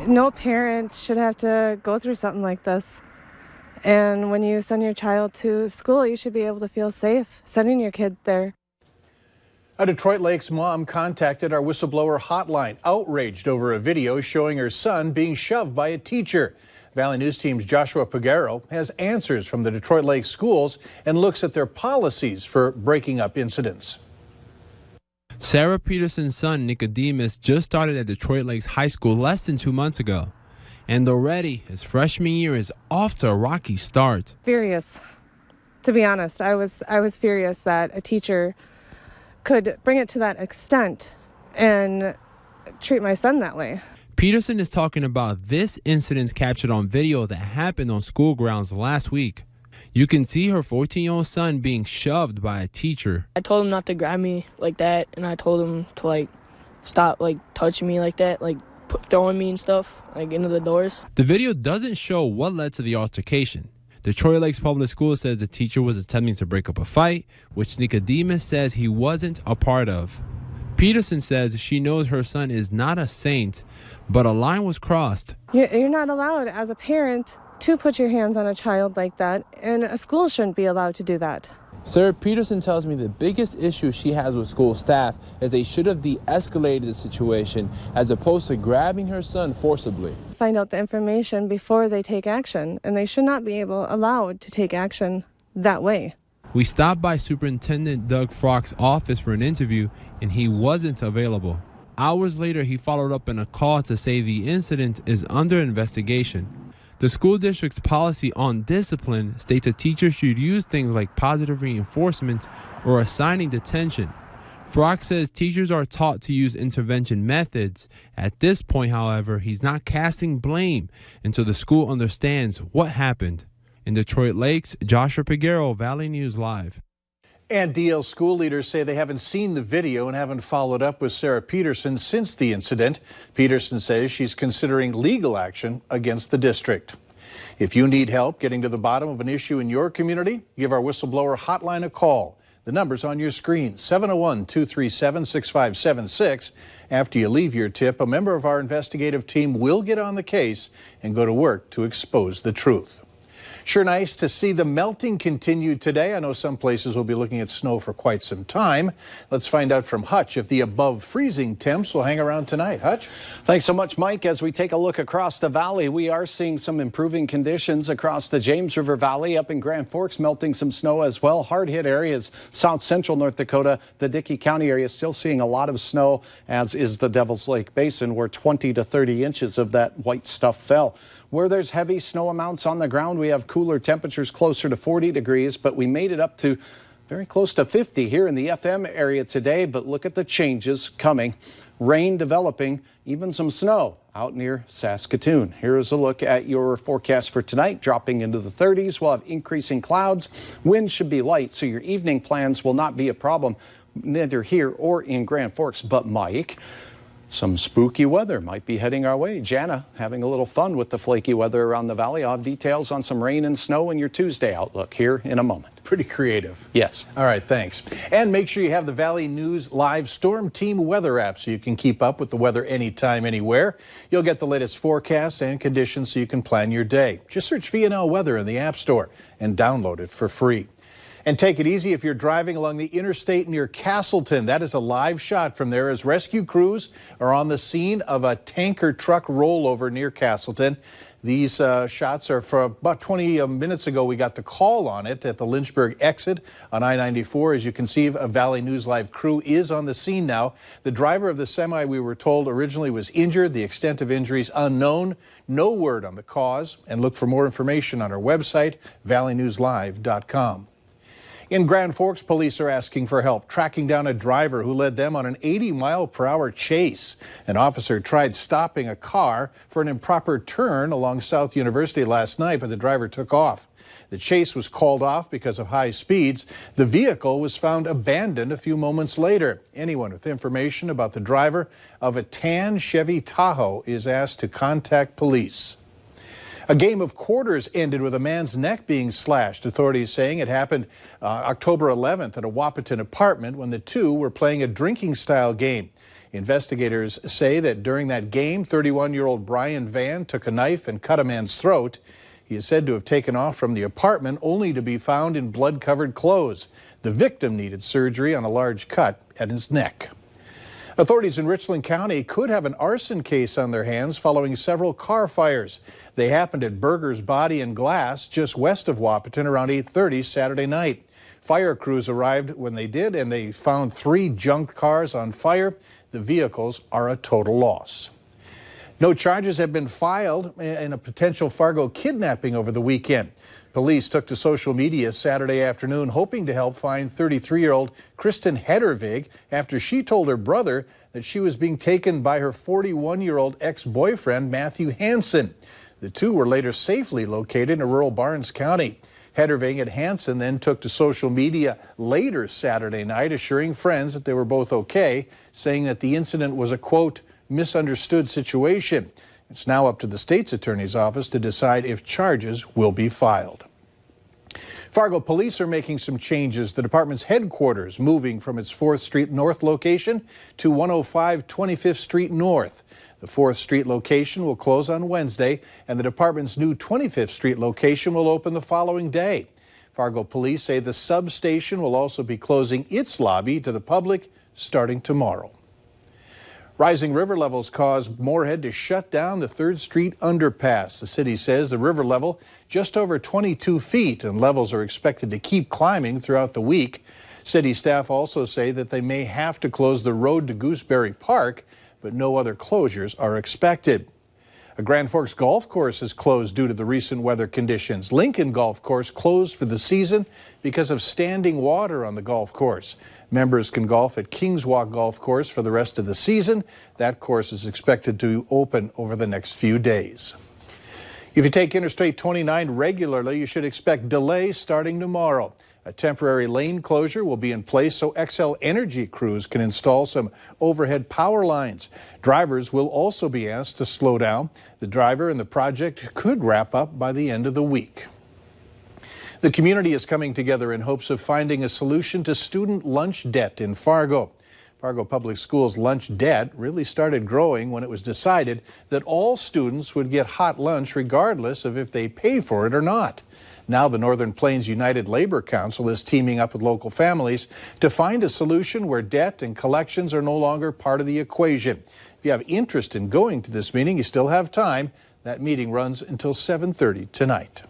No parent should have to go through something like this. And when you send your child to school, you should be able to feel safe sending your kid there. A Detroit Lakes mom contacted our whistleblower hotline, outraged over a video showing her son being shoved by a teacher. Valley News Team's Joshua Pagero has answers from the Detroit Lakes schools and looks at their policies for breaking up incidents. Sarah Peterson's son, Nicodemus, just started at Detroit Lakes High School less than 2 months ago. And already, his freshman year is off to a rocky start. Furious. To be honest, I was furious that a teacher could bring it to that extent and treat my son that way. Peterson is talking about this incident captured on video that happened on school grounds last week. You can see her 14-year-old son being shoved by a teacher. I told him not to grab me like that, and I told him to stop touching me like that, throwing me and stuff into the doors. The video doesn't show what led to the altercation. Detroit Lakes Public Schools says the teacher was attempting to break up a fight, which Nicodemus says he wasn't a part of. Peterson says she knows her son is not a saint, but a line was crossed. You're not allowed as a parent to put your hands on a child like that, and a school shouldn't be allowed to do that. Sarah Peterson tells me the biggest issue she has with school staff is they should have de-escalated the situation as opposed to grabbing her son forcibly. Find out the information before they take action, and they should not be allowed to take action that way. We stopped by Superintendent Doug Frock's office for an interview, and he wasn't available. Hours later, he followed up in a call to say the incident is under investigation. The school district's policy on discipline states a teacher should use things like positive reinforcement or assigning detention. Frock says teachers are taught to use intervention methods. At this point, however, he's not casting blame until the school understands what happened. In Detroit Lakes, Joshua Pagero, Valley News Live. And DL school leaders say they haven't seen the video and haven't followed up with Sarah Peterson since the incident. Peterson says she's considering legal action against the district. If you need help getting to the bottom of an issue in your community, give our whistleblower hotline a call. The number's on your screen, 701-237-6576. After you leave your tip, a member of our investigative team will get on the case and go to work to expose the truth. Sure nice to see the melting continue today. I know some places will be looking at snow for quite some time. Let's find out from Hutch if the above freezing temps will hang around tonight. Hutch? Thanks so much, Mike. As we take a look across the valley, we are seeing some improving conditions across the James River Valley. Up in Grand Forks, melting some snow as well. Hard hit areas, south central North Dakota, the Dickey County area still seeing a lot of snow, as is the Devil's Lake Basin, where 20 to 30 inches of that white stuff fell. Where there's heavy snow amounts on the ground, we have cooler temperatures closer to 40 degrees, but we made it up to very close to 50 here in the FM area today. But look at the changes coming. Rain developing, even some snow out near Saskatoon. Here is a look at your forecast for tonight, dropping into the 30s. We'll have increasing clouds. Winds should be light, so your evening plans will not be a problem, neither here or in Grand Forks. But Mike, some spooky weather might be heading our way. Jana having a little fun with the flaky weather around the valley. I'll have details on some rain and snow in your Tuesday outlook here in a moment. Pretty creative. Yes. All right, thanks. And make sure you have the Valley News Live Storm Team weather app so you can keep up with the weather anytime, anywhere. You'll get the latest forecasts and conditions so you can plan your day. Just search VNL Weather in the App Store and download it for free. And take it easy if you're driving along the interstate near Castleton. That is a live shot from there as rescue crews are on the scene of a tanker truck rollover near Castleton. These shots are for about 20 minutes ago. We got the call on it at the Lynchburg exit on I-94. As you can see, a Valley News Live crew is on the scene now. The driver of the semi, we were told, originally was injured. The extent of injuries unknown. No word on the cause. And look for more information on our website, valleynewslive.com. In Grand Forks, police are asking for help tracking down a driver who led them on an 80-mile-per-hour chase. An officer tried stopping a car for an improper turn along South University last night, but the driver took off. The chase was called off because of high speeds. The vehicle was found abandoned a few moments later. Anyone with information about the driver of a tan Chevy Tahoe is asked to contact police. A game of quarters ended with a man's neck being slashed. Authorities saying it happened October 11th at a Wahpeton apartment when the two were playing a drinking-style game. Investigators say that during that game, 31-year-old Brian Van took a knife and cut a man's throat. He is said to have taken off from the apartment only to be found in blood-covered clothes. The victim needed surgery on a large cut at his neck. Authorities in Richland County could have an arson case on their hands following several car fires. They happened at Berger's Body and Glass just west of Wahpeton around 8:30 Saturday night. Fire crews arrived when they did, and they found 3 junked cars on fire. The vehicles are a total loss. No charges have been filed in a potential Fargo kidnapping over the weekend. Police took to social media Saturday afternoon hoping to help find 33-year-old Kristen Hedervig after she told her brother that she was being taken by her 41-year-old ex-boyfriend Matthew Hansen. The two were later safely located in rural Barnes County. Hedervig and Hansen then took to social media later Saturday night, assuring friends that they were both okay, saying that the incident was a, quote, misunderstood situation. It's now up to the state's attorney's office to decide if charges will be filed. Fargo police are making some changes. The department's headquarters moving from its 4th Street North location to 105 25th Street North. The 4th Street location will close on Wednesday, and the department's new 25th Street location will open the following day. Fargo police say the substation will also be closing its lobby to the public starting tomorrow. Rising river levels caused Moorhead to shut down the 3rd Street underpass. The city says the river level just over 22 feet, and levels are expected to keep climbing throughout the week. City staff also say that they may have to close the road to Gooseberry Park, but no other closures are expected. A Grand Forks golf course is closed due to the recent weather conditions. Lincoln Golf Course closed for the season because of standing water on the golf course. Members can golf at Kings Walk Golf Course for the rest of the season. That course is expected to open over the next few days. If you take Interstate 29 regularly, you should expect delays starting tomorrow. A temporary lane closure will be in place so Xcel Energy crews can install some overhead power lines. Drivers will also be asked to slow down. The driver and the project could wrap up by the end of the week. The community is coming together in hopes of finding a solution to student lunch debt in Fargo. Fargo Public Schools lunch debt really started growing when it was decided that all students would get hot lunch regardless of if they pay for it or not. Now the Northern Plains United Labor Council is teaming up with local families to find a solution where debt and collections are no longer part of the equation. If you have interest in going to this meeting, you still have time. That meeting runs until 7:30 tonight.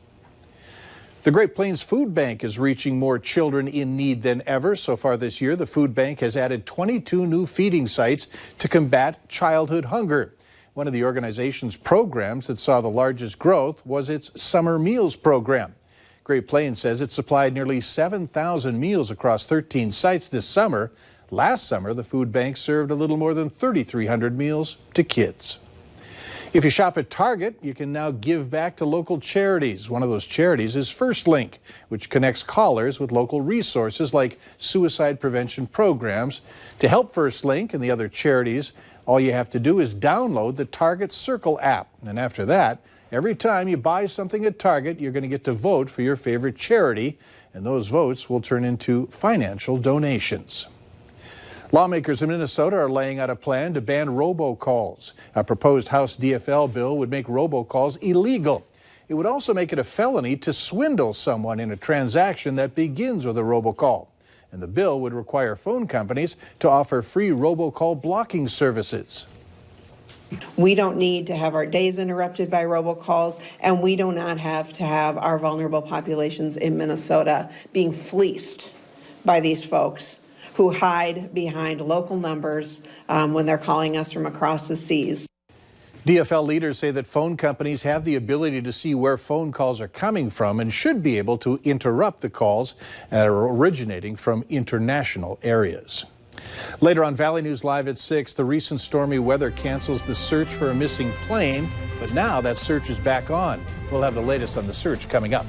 The Great Plains Food Bank is reaching more children in need than ever. So far this year, the food bank has added 22 new feeding sites to combat childhood hunger. One of the organization's programs that saw the largest growth was its Summer Meals program. Great Plains says it supplied nearly 7,000 meals across 13 sites this summer. Last summer, the food bank served a little more than 3,300 meals to kids. If you shop at Target, you can now give back to local charities. One of those charities is First Link, which connects callers with local resources like suicide prevention programs. To help First Link and the other charities, all you have to do is download the Target Circle app. And after that, every time you buy something at Target, you're going to get to vote for your favorite charity, and those votes will turn into financial donations. Lawmakers in Minnesota are laying out a plan to ban robocalls. A proposed House DFL bill would make robocalls illegal. It would also make it a felony to swindle someone in a transaction that begins with a robocall. And the bill would require phone companies to offer free robocall blocking services. We don't need to have our days interrupted by robocalls, and we do not have to have our vulnerable populations in Minnesota being fleeced by these folks who hide behind local numbers when they're calling us from across the seas. DFL leaders say that phone companies have the ability to see where phone calls are coming from and should be able to interrupt the calls that are originating from international areas. Later on Valley News Live at 6, the recent stormy weather cancels the search for a missing plane, but now that search is back on. We'll have the latest on the search coming up.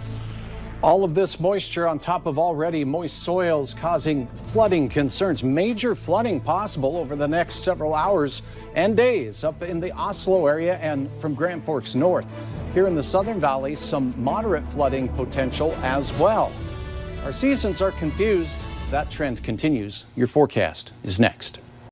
All of this moisture on top of already moist soils causing flooding concerns. Major flooding possible over the next several hours and days up in the Oslo area and from Grand Forks north. Here in the Southern Valley, some moderate flooding potential as well. Our seasons are confused. That trend continues. Your forecast is next.